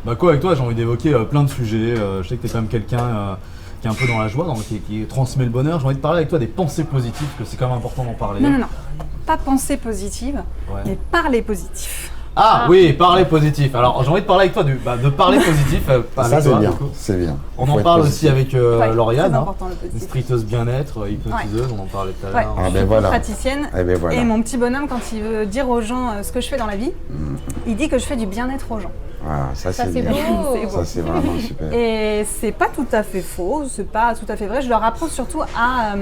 Bah quoi, avec toi, j'ai envie d'évoquer plein de sujets. Je sais que tu es quand même quelqu'un qui est un peu dans la joie, qui transmet le bonheur. J'ai envie de parler avec toi des pensées positives, parce que c'est quand même important d'en parler. Non. Pas pensée positive, Ouais. mais parler positif. Ah oui, parler positif. Alors j'ai envie de parler avec toi de parler positif. Ça, c'est bien. C'est bien. On en parle aussi avec Ouais, Lauriane, très important, le positif. une streeteuse bien-être, hypnotiseuse, on en parlait tout à Ouais. l'heure. Ah, Je ben suis voilà. praticienne Eh ben voilà. et mon petit bonhomme, quand il veut dire aux gens ce que je fais dans la vie, il dit que je fais du bien-être aux gens. Ah, ça, Ça, c'est c'est bien. beau. C'est beau. Ça, c'est vraiment super. Et c'est pas tout à fait faux, c'est pas tout à fait vrai. Je leur apprends surtout à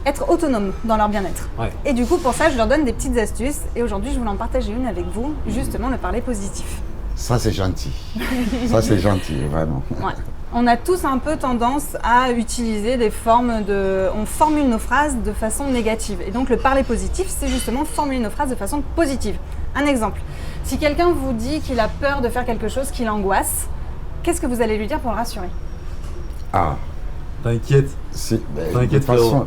être autonomes dans leur bien-être. Ouais. Et du coup, pour ça, je leur donne des petites astuces. Et aujourd'hui, je voulais en partager une avec vous, justement le parler positif. Ça, c'est gentil. Ça, c'est gentil, vraiment. Ouais. On a tous un peu tendance à utiliser des formes de... On formule nos phrases de façon négative. Et donc, le parler positif, c'est justement formuler nos phrases de façon positive. Un exemple. Si quelqu'un vous dit qu'il a peur de faire quelque chose qui l'angoisse, qu'est-ce que vous allez lui dire pour le rassurer? Ah, T'inquiète. de T'inquiète, toute façon,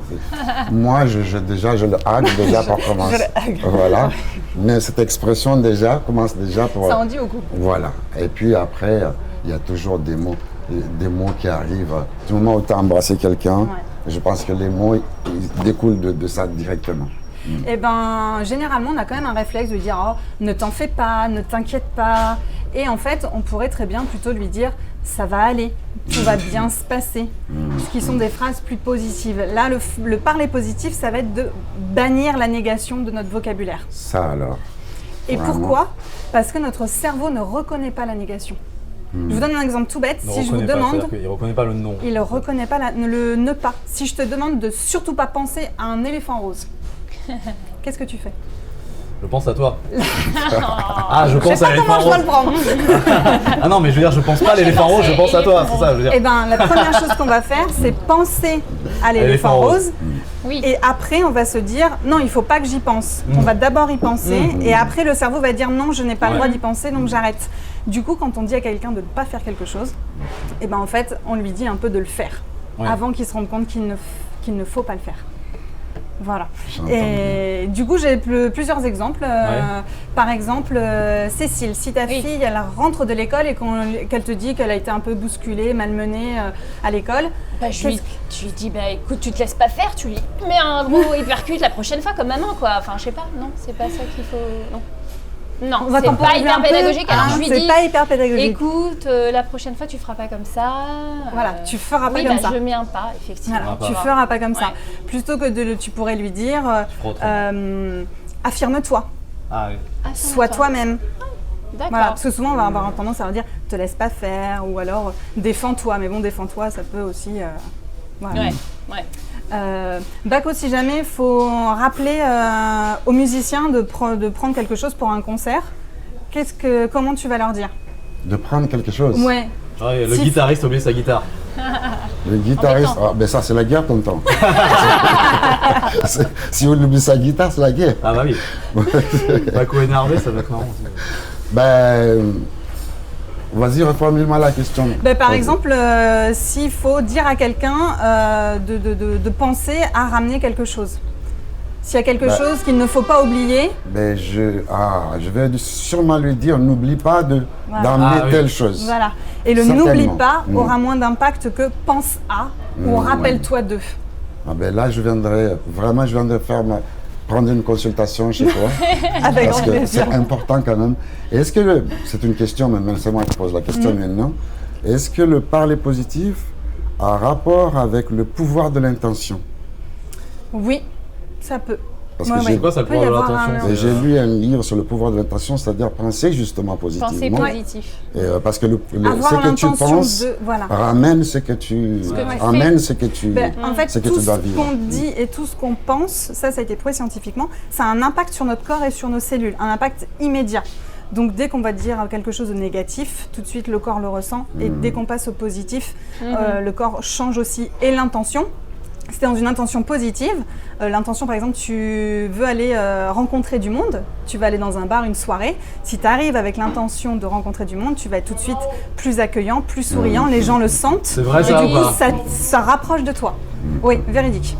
moi, je le hague déjà pour commencer. Voilà. Mais cette expression déjà commence déjà pour... Ça en dit beaucoup. Voilà. Et puis après, il y a toujours des mots qui arrivent. Du moment où tu as embrassé quelqu'un, je pense que les mots ils découlent de ça directement. Eh ben, généralement, on a quand même un réflexe de dire « Oh, ne t'en fais pas, ne t'inquiète pas ». Et en fait, on pourrait très bien plutôt lui dire « Ça va aller, tout va bien se passer ». Ce qui sont des phrases plus positives. Là, le parler positif, ça va être de bannir la négation de notre vocabulaire. Ça alors. Et Vraiment. pourquoi? Parce que notre cerveau ne reconnaît pas la négation. Je vous donne un exemple tout bête. Si je vous demande... Il ne reconnaît pas le nom. Il ne reconnaît pas le ne pas. Si je te demande de surtout pas penser à un éléphant rose, qu'est-ce que tu fais? Je pense à toi. Ah, je pense à Je sais pas l'éléphant comment je dois rose. le prendre. Ah non, mais je veux dire, je pense pas à l'éléphant rose, je pense à toi, c'est ça, je veux dire. Eh ben, la première chose qu'on va faire, c'est penser à l'éléphant rose. Oui. Et après, on va se dire, non, il faut pas que j'y pense. On va d'abord y penser. Et après, le cerveau va dire, non, je n'ai pas le droit d'y penser, donc j'arrête. Du coup, quand on dit à quelqu'un de ne pas faire quelque chose, eh ben, en fait, on lui dit un peu de le faire. Ouais. Avant qu'il se rende compte qu'il ne faut pas le faire. Voilà. J'entends Et du coup, j'ai plusieurs exemples. Par exemple, Cécile, si ta fille elle rentre de l'école et qu'elle te dit qu'elle a été un peu bousculée, malmenée à l'école, Bah, je lui dis, bah écoute, tu te laisses pas faire, tu lui mets un gros hypercute la prochaine fois comme maman, quoi. Enfin, je sais pas, non, c'est pas ça qu'il faut. Non. Non, on va c'est pas temporiser hyper un peu. pédagogique. Alors Ah, je lui c'est dis, pas hyper pédagogique. écoute, la prochaine fois tu feras pas comme ça. Voilà, tu feras pas oui, comme bah, ça. je mets un pas, effectivement. Voilà, Ah, tu pas. feras pas comme ça. Ouais. Plutôt que tu pourrais lui dire, trop. affirme-toi, Ah oui. Ah, sois toi-même. D'accord. Voilà, parce que souvent on va avoir tendance à leur dire, te laisse pas faire, ou alors défends-toi. Mais bon, défends-toi, ça peut aussi. Voilà. Ouais. Baco, si jamais il faut rappeler aux musiciens de prendre quelque chose pour un concert, comment tu vas leur dire? De prendre quelque chose. Ouais. Ah, et le Si- guitariste oublie sa guitare. Le guitariste, Embêtant. ben ça c'est la guerre, tonton. Si on oublie sa guitare, c'est la guerre. Ah bah oui. Paco énervé, ça va être marrant aussi. Ben, vas-y, reformule-moi la question. Ben, par Vas-y. exemple, s'il faut dire à quelqu'un de penser à ramener quelque chose. S'il y a quelque Bah. chose qu'il ne faut pas oublier, Ben, je vais sûrement lui dire, n'oublie pas d'emmener Ah, oui. telle chose. voilà. Et le Certainement. n'oublie pas Mm. aura moins d'impact que pense à ou rappelle-toi de. Ah ben là, je viendrai prendre une consultation chez toi. Avec Parce grand que plaisir. c'est important quand même. Est-ce que c'est une question, maintenant c'est moi qui pose la question maintenant. Est-ce que le parler positif a rapport avec le pouvoir de l'intention? Oui, ça peut. Parce que Ouais, j'ai- ouais. C'est quoi ça, le Peut y pouvoir de avoir l'attention? un- Et j'ai lu un livre sur le pouvoir de l'intention, c'est-à-dire penser justement Pensez positivement. positif. Et, parce que Avoir ce que tu l'intention penses de. Voilà. ramène ce que tu tu amène ce que tu Ben, en fait, ce que tout tu dois ce vivre. qu'on dit et tout ce qu'on pense, ça a été prouvé scientifiquement, ça a un impact sur notre corps et sur nos cellules, un impact immédiat. Donc dès qu'on va dire quelque chose de négatif, tout de suite le corps le ressent, et dès qu'on passe au positif, le corps change aussi. Et l'intention, c'était dans une intention positive. L'intention, par exemple, tu veux aller rencontrer du monde, tu vas aller dans un bar, une soirée. Si tu arrives avec l'intention de rencontrer du monde, tu vas être tout de suite plus accueillant, plus souriant, les gens le sentent. C'est vrai, et ça, du ou coup, pas ça rapproche de toi. Oui, véridique.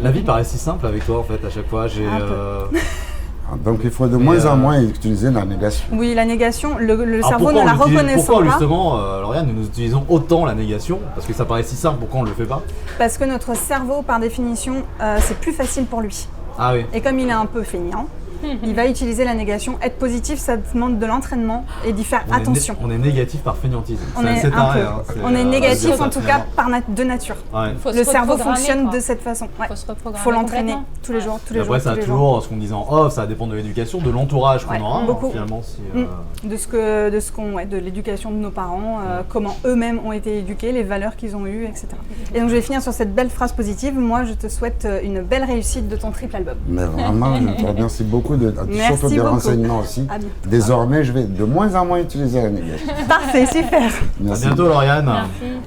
La vie paraît si simple avec toi en fait à chaque fois. Un peu. Donc il faut de Mais, moins en moins utiliser la négation. Oui, la négation, le Alors, cerveau ne pourquoi la on l'utilise- reconnaissant Pourquoi pas, justement, Lauriane, nous utilisons autant la négation? Parce que ça paraît si simple, pourquoi on ne le fait pas? parce que notre cerveau, par définition, c'est plus facile pour lui. Ah oui. Et comme il est un peu feignant, il va utiliser la négation. Être positif, ça demande de l'entraînement et d'y faire attention. On est négatif par fainéantisme. On C'est est assez un taré, peu. hein, c'est, On est négatif ça, en tout cas finalement. de nature. Ouais. Faut Le se cerveau reprogrammer, fonctionne quoi. de cette façon. Ouais. Faut se reprogrammer Faut l'entraîner complètement. tous les jours, tous les Et jours. après, ça a tous les jours. toujours, ce qu'on disait en off, ça dépend de l'éducation, de l'entourage qu'on Ouais, aura. beaucoup. Finalement, si, De l'éducation de nos parents, comment eux-mêmes ont été éduqués, les valeurs qu'ils ont eues, etc. Et donc je vais finir sur cette belle phrase positive. Moi, je te souhaite une belle réussite de ton triple album. Mais vraiment, je te remercie beaucoup, Merci surtout des beaucoup. renseignements aussi. À bientôt. Désormais, je vais de moins en moins utiliser la négation. Parfait, super. à Merci. bientôt, Lauriane. Merci.